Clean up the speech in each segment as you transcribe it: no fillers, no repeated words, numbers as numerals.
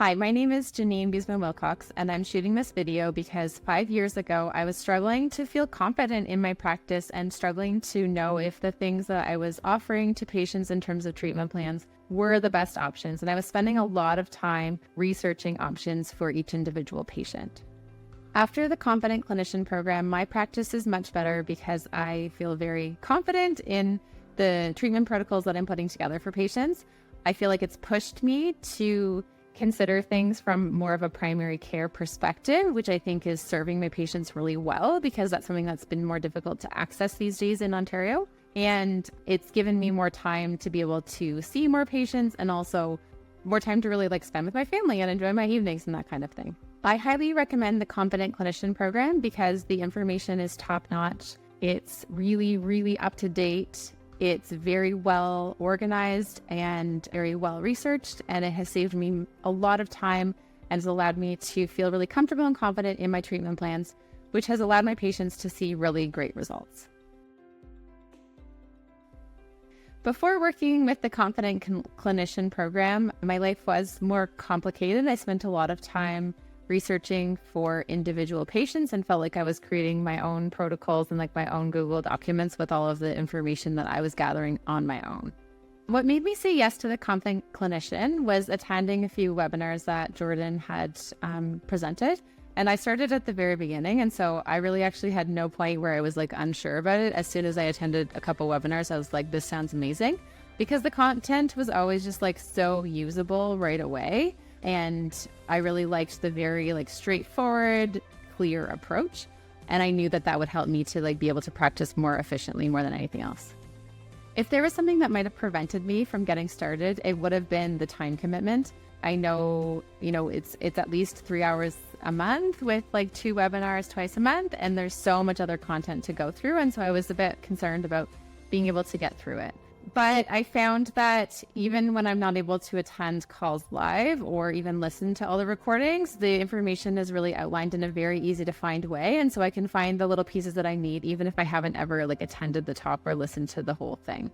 Hi, my name is Janine Biesman-Wilcox, and I'm shooting this video because 5 years ago, I was struggling to feel confident in my practice and struggling to know if the things that I was offering to patients in terms of treatment plans were the best options. And I was spending a lot of time researching options for each individual patient. After the Confident Clinician program, my practice is much better because I feel very confident in the treatment protocols that I'm putting together for patients. I feel like it's pushed me to consider things from more of a primary care perspective, which I think is serving my patients really well because that's something that's been more difficult to access these days in Ontario. And it's given me more time to be able to see more patients and also more time to really spend with my family and enjoy my evenings and that kind of thing. I highly recommend the Confident Clinician program because the information is top-notch. It's really, really up to date. It's very well organized and very well researched, and it has saved me a lot of time and has allowed me to feel really comfortable and confident in my treatment plans, which has allowed my patients to see really great results. Before working with the Confident Clinician program, my life was more complicated. I spent a lot of time researching for individual patients and felt like I was creating my own protocols and my own Google documents with all of the information that I was gathering on my own. What made me say yes to the Confident Clinician was attending a few webinars that Jordan had presented. And I started at the very beginning. And so I really actually had no point where I was unsure about it. As soon as I attended a couple webinars, I was like, this sounds amazing, because the content was always just so usable right away. And I really liked the very straightforward, clear approach. And I knew that that would help me to be able to practice more efficiently more than anything else. If there was something that might have prevented me from getting started, it would have been the time commitment. I know, it's at least 3 hours a month with 2 webinars twice a month, and there's so much other content to go through. And so I was a bit concerned about being able to get through it. But I found that even when I'm not able to attend calls live or even listen to all the recordings, the information is really outlined in a very easy to find way. And so I can find the little pieces that I need, even if I haven't ever attended the talk or listened to the whole thing.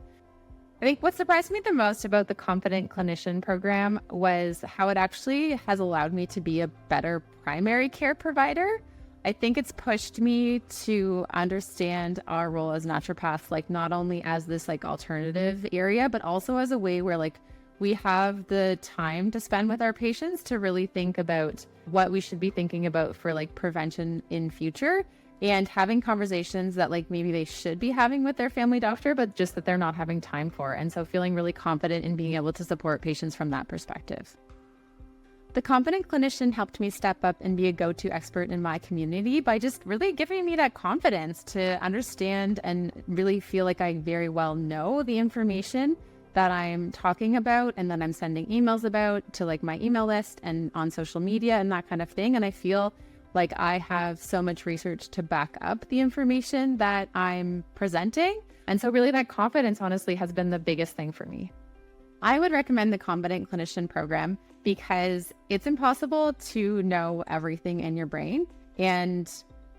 I think what surprised me the most about the Confident Clinician program was how it actually has allowed me to be a better primary care provider. I think it's pushed me to understand our role as naturopaths, not only as this alternative area, but also as a way where we have the time to spend with our patients to really think about what we should be thinking about for prevention in future, and having conversations that maybe they should be having with their family doctor, but just that they're not having time for. And so feeling really confident in being able to support patients from that perspective. The Confident Clinician helped me step up and be a go-to expert in my community by just really giving me that confidence to understand and really feel like I very well know the information that I'm talking about and that I'm sending emails about to my email list and on social media and that kind of thing. And I feel like I have so much research to back up the information that I'm presenting. And so really that confidence honestly has been the biggest thing for me. I would recommend the Confident Clinician program because it's impossible to know everything in your brain. And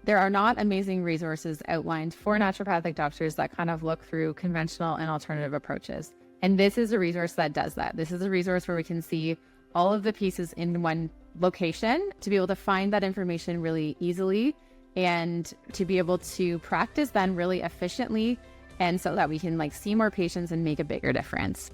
there are not amazing resources outlined for naturopathic doctors that kind of look through conventional and alternative approaches. And this is a resource that does that. This is a resource where we can see all of the pieces in one location to be able to find that information really easily and to be able to practice then really efficiently, and so that we can see more patients and make a bigger difference.